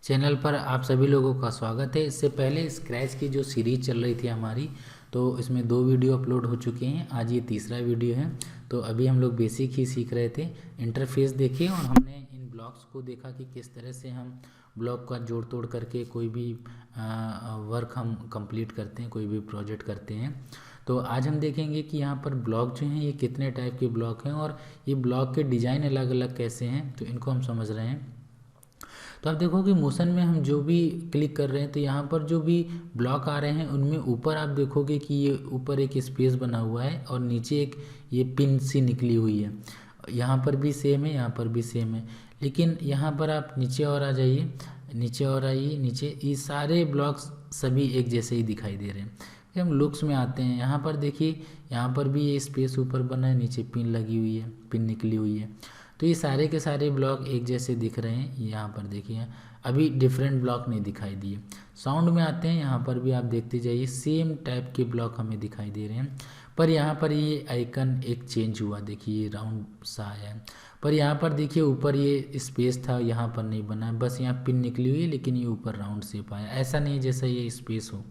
Channel पर आप सभी लोगों का स्वागत है। इससे पहले स्क्रैच की जो सीरीज चल रही थी हमारी, तो इसमें 2 वीडियो अपलोड हो चुके हैं। आज ये तीसरा वीडियो है। तो अभी हम लोग बेसिक ही सीख रहे थे, इंटरफेस देखे और हमने इन ब्लॉक्स को देखा कि किस तरह से हम ब्लॉक का जोड़ तोड़ करके कोई भी वर्क हम कंप्लीट करते हैं, कोई भी प्रोजेक्ट करते हैं। तो आज हम देखेंगे कि यहाँ पर ब्लॉक जो हैं ये कितने टाइप के ब्लॉक हैं और ये ब्लॉक के डिज़ाइन अलग अलग कैसे हैं, तो इनको हम समझ रहे हैं। तो आप देखो कि मोशन में हम जो भी क्लिक कर रहे हैं तो यहाँ पर जो भी ब्लॉक आ रहे हैं उनमें ऊपर आप देखोगे कि ये ऊपर एक स्पेस बना हुआ है और नीचे एक ये पिन सी निकली हुई है। यहाँ पर भी सेम है, यहाँ पर भी सेम है, लेकिन यहाँ पर आप नीचे और आ जाइए, नीचे और आइए, नीचे ये सारे ब्लॉक्स सभी एक जैसे ही दिखाई दे रहे हैं। फिर हम लुक्स में आते हैं। यहाँ पर देखिए, यहाँ पर भी ये स्पेस ऊपर बना है, नीचे पिन लगी हुई है, पिन निकली हुई है। तो ये सारे के सारे ब्लॉक एक जैसे दिख रहे हैं। यहाँ पर देखिए अभी डिफरेंट ब्लॉक नहीं दिखाई दिए। साउंड में आते हैं, यहाँ पर भी आप देखते जाइए सेम टाइप के ब्लॉक हमें दिखाई दे रहे हैं, पर यहाँ पर ये आइकन एक चेंज हुआ, देखिए ये राउंड सा आया है। पर यहाँ पर देखिए ऊपर ये स्पेस था, यहाँ पर नहीं बना है, बस यहाँ पिन निकली हुई है, लेकिन ये ऊपर राउंड शेप आया। ऐसा नहीं जैसा ये स्पेस हो।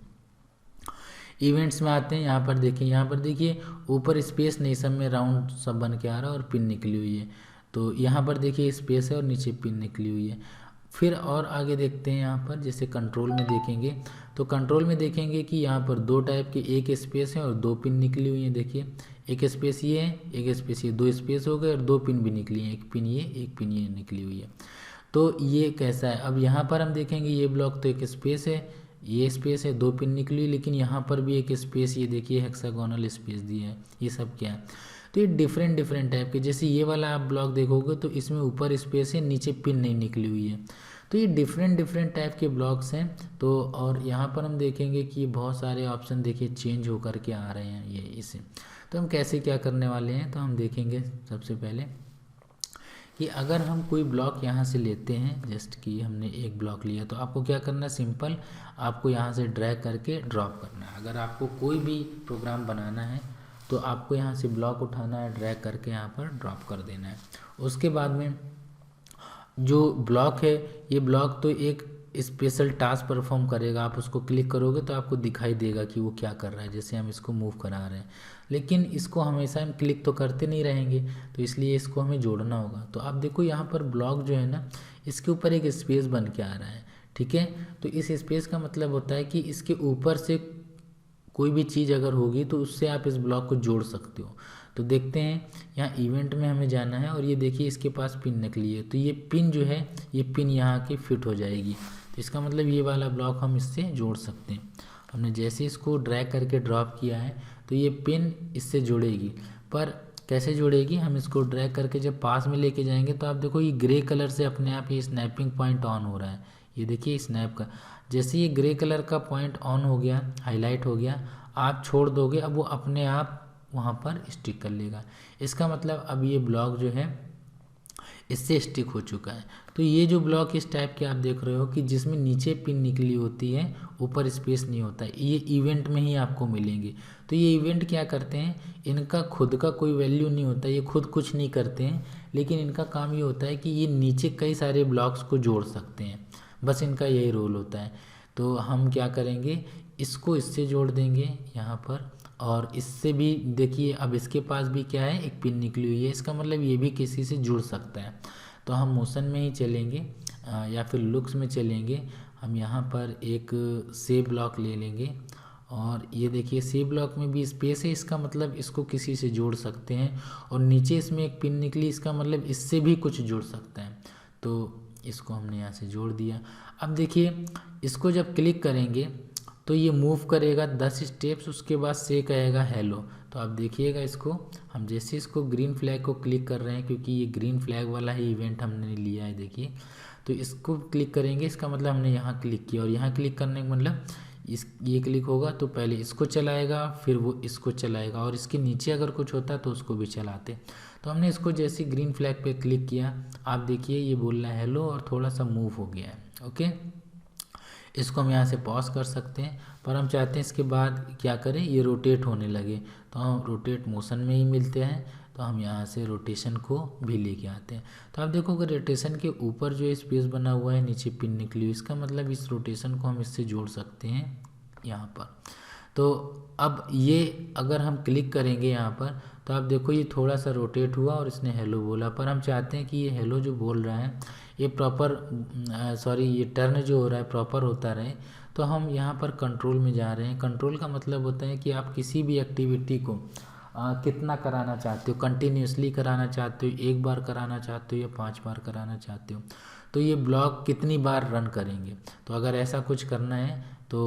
इवेंट्स में आते हैं, यहाँ पर देखिए, यहाँ पर देखिए ऊपर स्पेस नहीं, सब में राउंड सब बन के आ रहा है और पिन निकली हुई है। तो यहाँ पर देखिए स्पेस है और नीचे पिन निकली हुई है। फिर और आगे देखते हैं, यहाँ पर जैसे कंट्रोल में देखेंगे तो कंट्रोल में देखेंगे कि यहाँ पर 2 टाइप के, एक स्पेस है और 2 पिन निकली हुई हैं। देखिए एक स्पेस ये है, एक स्पेस ये, 2 स्पेस हो गए और 2 पिन भी निकली हैं, एक पिन ये, एक पिन ये निकली हुई है। तो ये कैसा है, अब यहाँ पर हम देखेंगे ये ब्लॉक तो एक स्पेस है, ये स्पेस है, 2 पिन निकली, लेकिन यहाँ पर भी एक स्पेस, ये देखिए हेक्सागोनल स्पेस दिया है। ये सब क्या है, तो ये डिफरेंट डिफरेंट टाइप के, जैसे ये वाला आप ब्लॉक देखोगे तो इसमें ऊपर स्पेस है, नीचे पिन नहीं निकली हुई है। तो ये डिफरेंट डिफरेंट टाइप के ब्लॉक्स हैं। तो और यहाँ पर हम देखेंगे कि बहुत सारे ऑप्शन देखिए चेंज होकर के आ रहे हैं ये इसे। तो हम कैसे क्या करने वाले हैं, तो हम देखेंगे सबसे पहले कि अगर हम कोई ब्लॉक यहाँ से लेते हैं, जस्ट कि हमने एक ब्लॉक लिया, तो आपको क्या करना है, सिंपल आपको यहाँ से ड्रैग करके ड्रॉप करना है। अगर आपको कोई भी प्रोग्राम बनाना है तो आपको यहाँ से ब्लॉक उठाना है, ड्रैग करके यहाँ पर ड्रॉप कर देना है। उसके बाद में जो ब्लॉक है, ये ब्लॉक तो एक स्पेशल टास्क परफॉर्म करेगा। आप उसको क्लिक करोगे तो आपको दिखाई देगा कि वो क्या कर रहा है। जैसे हम इसको मूव करा रहे हैं, लेकिन इसको हमेशा हम क्लिक तो करते नहीं रहेंगे, तो इसलिए इसको हमें जोड़ना होगा। तो आप देखो यहाँ पर ब्लॉक जो है ना, इसके ऊपर एक स्पेस बन के आ रहा है, ठीक है। तो इस स्पेस का मतलब होता है कि इसके ऊपर से कोई भी चीज़ अगर होगी तो उससे आप इस ब्लॉक को जोड़ सकते हो। तो देखते हैं, यहाँ इवेंट में हमें जाना है और ये देखिए इसके पास पिन निकली है, तो ये पिन जो है, ये पिन यहाँ की फिट हो जाएगी। तो इसका मतलब ये वाला ब्लॉक हम इससे जोड़ सकते हैं। हमने जैसे इसको ड्रैग करके ड्रॉप किया है तो ये पिन इससे जुड़ेगी। पर कैसे जुड़ेगी, हम इसको ड्रैग करके जब पास में लेके जाएंगे तो आप देखो ये ग्रे कलर से अपने आप ये स्नैपिंग पॉइंट ऑन हो रहा है। ये देखिए स्नैप का, जैसे ये ग्रे कलर का पॉइंट ऑन हो गया, हाईलाइट हो गया, आप छोड़ दोगे, अब वो अपने आप वहाँ पर स्टिक कर लेगा। इसका मतलब अब ये ब्लॉक जो है इससे स्टिक हो चुका है। तो ये जो ब्लॉक इस टाइप के आप देख रहे हो कि जिसमें नीचे पिन निकली होती है, ऊपर स्पेस नहीं होता है, ये इवेंट में ही आपको मिलेंगे। तो ये इवेंट क्या करते हैं, इनका खुद का कोई वैल्यू नहीं होता, ये खुद कुछ नहीं करते हैं, लेकिन इनका काम ये होता है कि ये नीचे कई सारे ब्लॉक्स को जोड़ सकते हैं, बस इनका यही रोल होता है। तो हम क्या करेंगे, इसको इससे जोड़ देंगे यहाँ पर, और इससे भी देखिए अब इसके पास भी क्या है, एक पिन निकली हुई है, इसका मतलब ये भी किसी से जुड़ सकता है। तो हम मोशन में ही चलेंगे या फिर लुक्स में चलेंगे। हम यहाँ पर एक सेव ब्लॉक ले लेंगे और ये देखिए सेव ब्लॉक में भी स्पेस है, इसका मतलब इसको किसी से जोड़ सकते हैं। और नीचे इसमें एक पिन निकली, इसका मतलब इससे भी कुछ जुड़ सकता है। तो इसको हमने यहाँ से जोड़ दिया। अब देखिए इसको जब क्लिक करेंगे तो ये मूव करेगा 10 स्टेप्स, उसके बाद से कहेगा हेलो। तो आप देखिएगा इसको, हम जैसे इसको ग्रीन फ्लैग को क्लिक कर रहे हैं, क्योंकि ये ग्रीन फ्लैग वाला ही इवेंट हमने लिया है, देखिए। तो इसको क्लिक करेंगे, इसका मतलब हमने यहाँ क्लिक किया, और यहाँ क्लिक करने का मतलब ये क्लिक होगा तो पहले इसको चलाएगा, फिर वो इसको चलाएगा, और इसके नीचे अगर कुछ होता तो उसको भी चलाते। तो हमने इसको जैसे ग्रीन फ्लैग पे क्लिक किया, आप देखिए ये बोल रहा है हेलो और थोड़ा सा मूव हो गया है। ओके, इसको हम यहाँ से पॉज कर सकते हैं, पर हम चाहते हैं इसके बाद क्या करें, ये रोटेट होने लगे, तो हम रोटेट मोशन में ही मिलते हैं। तो हम यहाँ से रोटेशन को भी लेके आते हैं। तो आप देखोगे रोटेशन के ऊपर जो स्पेस बना हुआ है, नीचे पिन निकली हुई, इसका मतलब इस रोटेशन को हम इससे जोड़ सकते हैं यहाँ पर। तो अब ये अगर हम क्लिक करेंगे यहाँ पर, तो आप देखो ये थोड़ा सा रोटेट हुआ और इसने हेलो बोला, पर हम चाहते हैं कि ये हेलो जो बोल रहा है ये प्रॉपर ये टर्न जो हो रहा है प्रॉपर होता रहे। तो हम यहाँ पर कंट्रोल में जा रहे हैं। कंट्रोल का मतलब होता है कि आप किसी भी एक्टिविटी को कितना कराना चाहते हो, कंटिन्यूसली कराना चाहते हो, एक बार कराना चाहते हो या 5 बार कराना चाहते हो, तो ये ब्लॉक कितनी बार रन करेंगे। तो अगर ऐसा कुछ करना है तो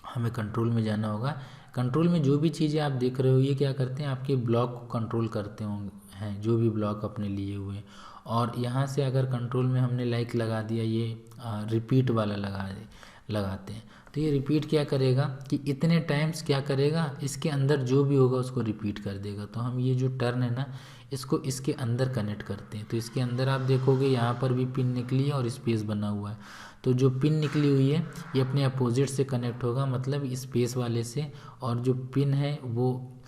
हमें कंट्रोल में जाना होगा। कंट्रोल में जो भी चीज़ें आप देख रहे हो ये क्या करते हैं, आपके ब्लॉक को कंट्रोल करते हैं, जो भी ब्लॉक अपने लिए हुए। और यहाँ से अगर कंट्रोल में हमने लाइक लगा दिया, ये रिपीट वाला लगाते हैं, तो ये रिपीट क्या करेगा कि इतने टाइम्स क्या करेगा, इसके अंदर जो भी होगा उसको रिपीट कर देगा। तो हम ये जो टर्न है ना, इसको इसके अंदर कनेक्ट करते हैं। तो इसके अंदर आप देखोगे यहाँ पर भी पिन निकली है और स्पेस बना हुआ है। तो जो पिन निकली हुई है ये अपने अपोजिट से कनेक्ट होगा, मतलब स्पेस वाले से, और जो पिन है वो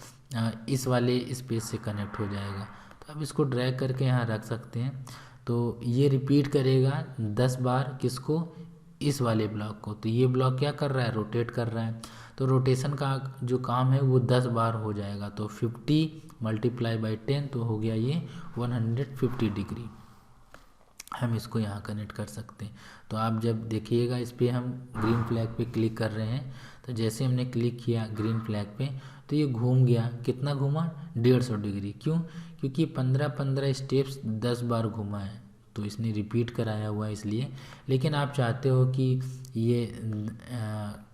इस वाले स्पेस से कनेक्ट हो जाएगा। तो अब इसको ड्रैग करके यहाँ रख सकते हैं। तो ये रिपीट करेगा 10 बार, किसको, इस वाले ब्लॉक को। तो ये ब्लॉक क्या कर रहा है, रोटेट कर रहा है। तो रोटेशन का जो काम है वो 10 बार हो जाएगा। तो 50 × 10 तो हो गया ये 150 डिग्री। हम इसको यहाँ कनेक्ट कर सकते हैं। तो आप जब देखिएगा इस पर हम ग्रीन फ्लैग पे क्लिक कर रहे हैं, तो जैसे हमने क्लिक किया ग्रीन फ्लैग पे तो ये घूम गया। कितना घूमा, 150 डिग्री। क्यों, क्योंकि 15-15 स्टेप्स 10 बार घूमा है, तो इसने रिपीट कराया हुआ है इसलिए। लेकिन आप चाहते हो कि ये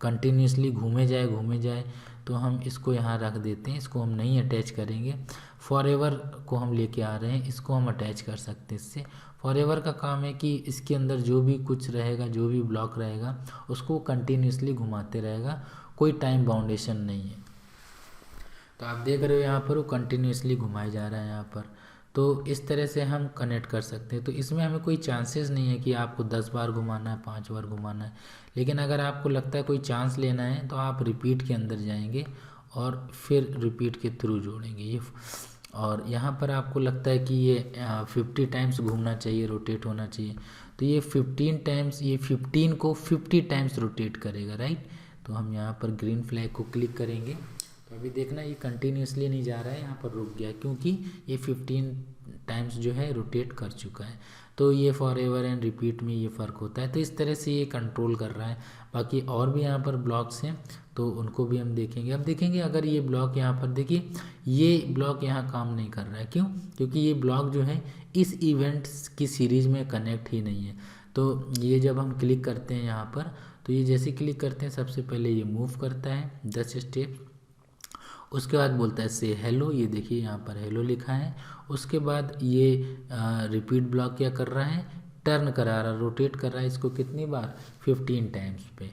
कंटिन्यूसली घूमे जाए, तो हम इसको यहाँ रख देते हैं। इसको हम नहीं अटैच करेंगे। फॉरएवर को हम लेके आ रहे हैं, इसको हम अटैच कर सकते हैं इससे। फॉरएवर का काम है कि इसके अंदर जो भी कुछ रहेगा, जो भी ब्लॉक रहेगा, उसको कंटिन्यूसली घुमाते रहेगा, कोई टाइम बाउंडेशन नहीं है। तो आप देख रहे हो यहाँ पर वो कंटिन्यूसली घुमाया जा रहा है यहाँ पर। तो इस तरह से हम कनेक्ट कर सकते हैं। तो इसमें हमें कोई चांसेस नहीं है कि आपको 10 बार घुमाना है, 5 बार घुमाना है। लेकिन अगर आपको लगता है कोई चांस लेना है तो आप रिपीट के अंदर जाएंगे और फिर रिपीट के थ्रू जोड़ेंगे ये। और यहाँ पर आपको लगता है कि ये 50 टाइम्स घूमना चाहिए, रोटेट होना चाहिए, तो ये 15 टाइम्स, ये 15 को 50 टाइम्स रोटेट करेगा, राइट। तो हम यहाँ पर ग्रीन फ्लैग को क्लिक करेंगे। तो अभी देखना ये कंटिन्यूसली नहीं जा रहा है, यहाँ पर रुक गया क्योंकि ये 15 टाइम्स जो है रोटेट कर चुका है। तो ये फॉरएवर एंड रिपीट में ये फ़र्क होता है। तो इस तरह से ये कंट्रोल कर रहा है। बाकी और भी यहाँ पर ब्लॉक्स हैं तो उनको भी हम देखेंगे। अब देखेंगे अगर ये ब्लॉक यहाँ पर देखिए, ये ब्लॉक यहाँ काम नहीं कर रहा है। क्यों, क्योंकि ये ब्लॉक जो है इस इवेंट्स की सीरीज़ में कनेक्ट ही नहीं है। तो ये जब हम क्लिक करते हैं यहाँ पर, तो ये जैसे क्लिक करते हैं सबसे पहले ये मूव करता है 10 स्टेप। उसके बाद बोलता है से हेलो, ये देखिए यहाँ पर हेलो लिखा है। उसके बाद ये रिपीट ब्लॉक क्या कर रहा है, टर्न करा रहा, रोटेट कर रहा है इसको कितनी बार, 15 टाइम्स पे।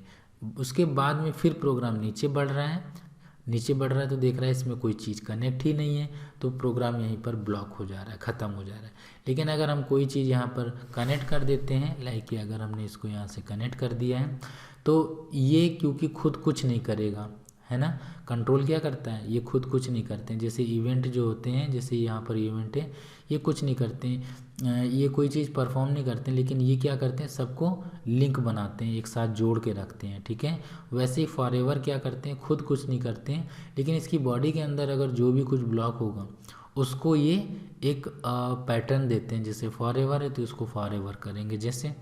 उसके बाद में फिर प्रोग्राम नीचे बढ़ रहा है, तो देख रहा है इसमें कोई चीज़ कनेक्ट ही नहीं है, तो प्रोग्राम यहीं पर ब्लॉक हो जा रहा है, ख़त्म हो जा रहा है। लेकिन अगर हम कोई चीज़ यहाँ पर कनेक्ट कर देते हैं, लाइक कि अगर हमने इसको यहाँ से कनेक्ट कर दिया है, तो ये क्योंकि खुद कुछ नहीं करेगा, है ना। कंट्रोल क्या करता है, ये खुद कुछ नहीं करते हैं। जैसे इवेंट जो होते हैं, जैसे यहाँ पर इवेंट है, ये कुछ नहीं करते हैं, ये कोई चीज़ परफॉर्म नहीं करते हैं, लेकिन ये क्या करते हैं, सबको लिंक बनाते हैं, एक साथ जोड़ के रखते हैं, ठीक है। वैसे ही फॉरएवर क्या करते हैं, खुद कुछ नहीं करते हैं, लेकिन इसकी बॉडी के अंदर अगर जो भी कुछ ब्लॉक होगा उसको ये एक पैटर्न देते हैं। जैसे फॉरएवर है तो इसको फॉरएवर करेंगे। जैसे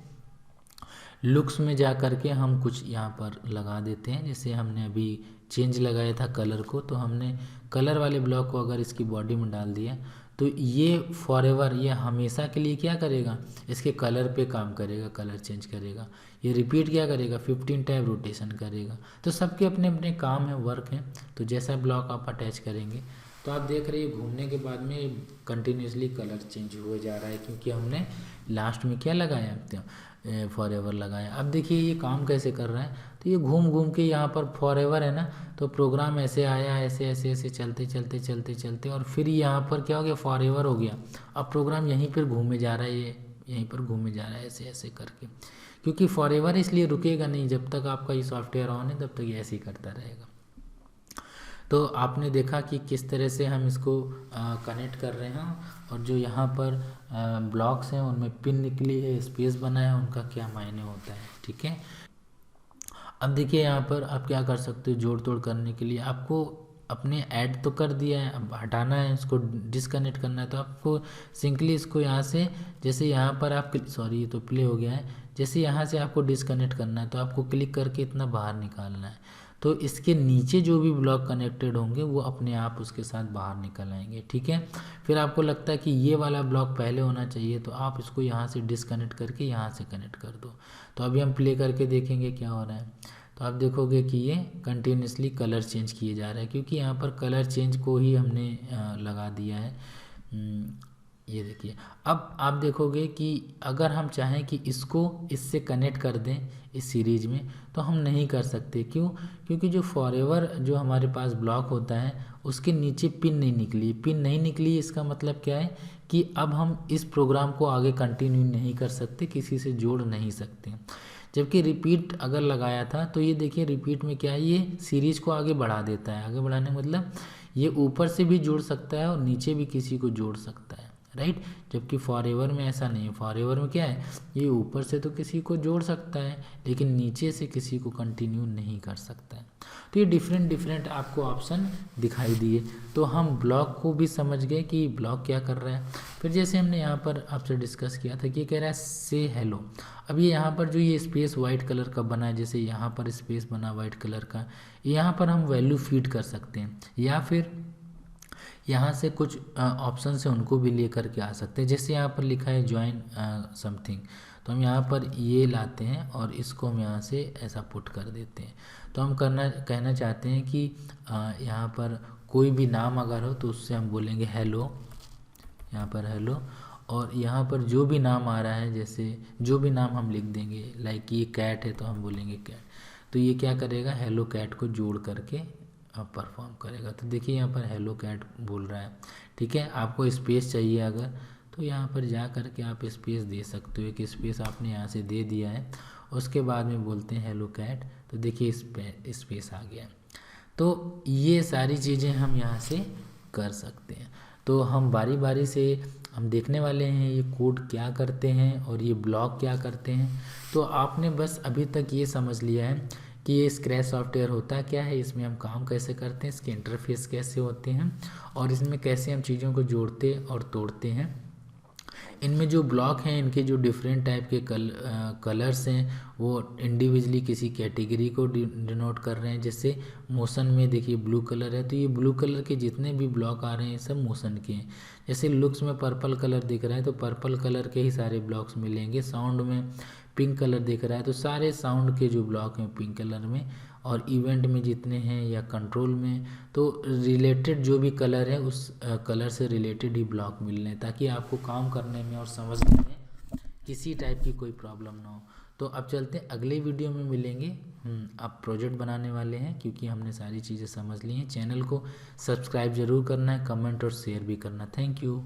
लुक्स में जा कर के हम कुछ यहाँ पर लगा देते हैं। जैसे हमने अभी चेंज लगाया था कलर को, तो हमने कलर वाले ब्लॉक को अगर इसकी बॉडी में डाल दिया, तो ये फॉरएवर, ये हमेशा के लिए क्या करेगा, इसके कलर पे काम करेगा, कलर चेंज करेगा। ये रिपीट क्या करेगा, 15 टाइम रोटेशन करेगा। तो सबके अपने अपने काम है, वर्क है। तो जैसा ब्लॉक आप अटैच करेंगे, तो आप देख रहे हैं घूमने के बाद में कंटिन्यूसली कलर चेंज हुए जा रहा है, क्योंकि हमने लास्ट में क्या लगाया, फॉरएवर लगाया। अब देखिए ये काम कैसे कर रहा है, तो ये घूम घूम के यहाँ पर फॉरएवर है ना, तो प्रोग्राम ऐसे आया, ऐसे ऐसे ऐसे चलते चलते चलते चलते, और फिर यहाँ पर क्या हो गया, फॉरएवर हो गया। अब प्रोग्राम यहीं पर घूमे जा रहा है, ये यहीं पर घूमे जा रहा है ऐसे ऐसे करके, क्योंकि फॉरएवर इसलिए रुकेगा नहीं, जब तक आपका ये सॉफ्टवेयर ऑन है तब तक ये ऐसे ही करता रहेगा। तो आपने देखा कि किस तरह से हम इसको कनेक्ट कर रहे हैं, और जो यहाँ पर ब्लॉक्स हैं उनमें पिन निकली है, स्पेस बना है, उनका क्या मायने होता है। ठीक है, अब देखिए यहाँ पर आप क्या कर सकते हो, जोड़ तोड़ करने के लिए आपको अपने ऐड तो कर दिया है, अब हटाना है, इसको डिसकनेक्ट करना है, तो आपको सिंपली इसको यहाँ से, जैसे यहाँ पर आप सॉरी ये तो प्ले हो गया है, जैसे यहाँ से आपको डिसकनेक्ट करना है तो आपको क्लिक करके इतना बाहर निकालना है, तो इसके नीचे जो भी ब्लॉक कनेक्टेड होंगे वो अपने आप उसके साथ बाहर निकल आएंगे। ठीक है, फिर आपको लगता है कि ये वाला ब्लॉक पहले होना चाहिए, तो आप इसको यहाँ से डिसकनेक्ट करके यहाँ से कनेक्ट कर दो। तो अभी हम प्ले करके देखेंगे क्या हो रहा है। तो आप देखोगे कि ये कंटिन्यूसली कलर चेंज किए जा रहा है, क्योंकि यहाँ पर कलर चेंज को ही हमने लगा दिया है। ये देखिए, अब आप देखोगे कि अगर हम चाहें कि इसको इससे कनेक्ट कर दें इस सीरीज में, तो हम नहीं कर सकते। क्यों? क्योंकि जो फॉरएवर जो हमारे पास ब्लॉक होता है उसके नीचे पिन नहीं निकली। पिन नहीं निकली इसका मतलब क्या है कि अब हम इस प्रोग्राम को आगे कंटिन्यू नहीं कर सकते, किसी से जोड़ नहीं सकते। जबकि रिपीट अगर लगाया था तो ये देखिए रिपीट में क्या है, ये सीरीज को आगे बढ़ा देता है। आगे बढ़ाने मतलब ये ऊपर से भी जोड़ सकता है और नीचे भी किसी को जोड़ सकता है, राइट। जबकि फॉरएवर में ऐसा नहीं है। फॉरएवर में क्या है, ये ऊपर से तो किसी को जोड़ सकता है लेकिन नीचे से किसी को कंटिन्यू नहीं कर सकता है। तो ये डिफरेंट आपको ऑप्शन दिखाई दिए, तो हम ब्लॉक को भी समझ गए कि ब्लॉक क्या कर रहा है। फिर जैसे हमने यहाँ पर आपसे डिस्कस किया था कि ये कह रहा है से हेलो। अब ये यहाँ पर जो ये स्पेस वाइट कलर का बना है, जैसे यहाँ पर स्पेस बना वाइट कलर का, यहाँ पर हम वैल्यू फीड कर सकते हैं, या फिर यहाँ से कुछ ऑप्शन से उनको भी ले करके आ सकते हैं। जैसे यहाँ पर लिखा है ज्वाइन समथिंग, तो हम यहाँ पर ये लाते हैं और इसको हम यहाँ से ऐसा पुट कर देते हैं। तो हम कहना चाहते हैं कि यहाँ पर कोई भी नाम अगर हो तो उससे हम बोलेंगे हेलो, यहाँ पर हेलो, और यहाँ पर जो भी नाम आ रहा है, जैसे जो भी नाम हम लिख देंगे, लाइक ये कैट है तो हम बोलेंगे कैट, तो ये क्या करेगा, हेलो कैट को जोड़ करके परफॉर्म करेगा। तो देखिए यहाँ पर हेलो कैट बोल रहा है। ठीक है, आपको स्पेस चाहिए अगर, तो यहाँ पर जा करके आप स्पेस दे सकते हो। एक स्पेस आपने यहाँ से दे दिया है, उसके बाद में बोलते हैं हेलो कैट, तो देखिए स्पेस आ गया। तो ये सारी चीज़ें हम यहाँ से कर सकते हैं। तो हम बारी बारी से हम देखने वाले हैं ये कोड क्या करते हैं और ये ब्लॉक क्या करते हैं। तो आपने बस अभी तक ये समझ लिया है कि ये स्क्रैच सॉफ्टवेयर होता क्या है, इसमें हम काम कैसे करते हैं, इसके इंटरफेस कैसे होते हैं, और इसमें कैसे हम चीज़ों को जोड़ते और तोड़ते हैं। इनमें जो ब्लॉक हैं इनके जो डिफरेंट टाइप के कलर्स हैं वो इंडिविजुअली किसी कैटेगरी को डिनोट कर रहे हैं। जैसे मोशन में देखिए ब्लू कलर है, तो ये ब्लू कलर के जितने भी ब्लॉक आ रहे हैं सब मोशन के हैं। जैसे लुक्स में पर्पल कलर दिख रहा है तो पर्पल कलर के ही सारे ब्लॉक्स मिलेंगे। साउंड में पिंक कलर दिख रहा है तो सारे साउंड के जो ब्लॉक हैं पिंक कलर में, और इवेंट में जितने हैं या कंट्रोल में, तो रिलेटेड जो भी कलर है उस कलर से रिलेटेड ही ब्लॉक मिल रहे हैं, ताकि आपको काम करने में और समझने में किसी टाइप की कोई प्रॉब्लम ना हो। तो अब चलते हैं अगले वीडियो में मिलेंगे। अब प्रोजेक्ट बनाने वाले हैं, क्योंकि हमने सारी चीज़ें समझ ली हैं। चैनल को सब्सक्राइब ज़रूर करना है, कमेंट और शेयर भी करना। Thank you.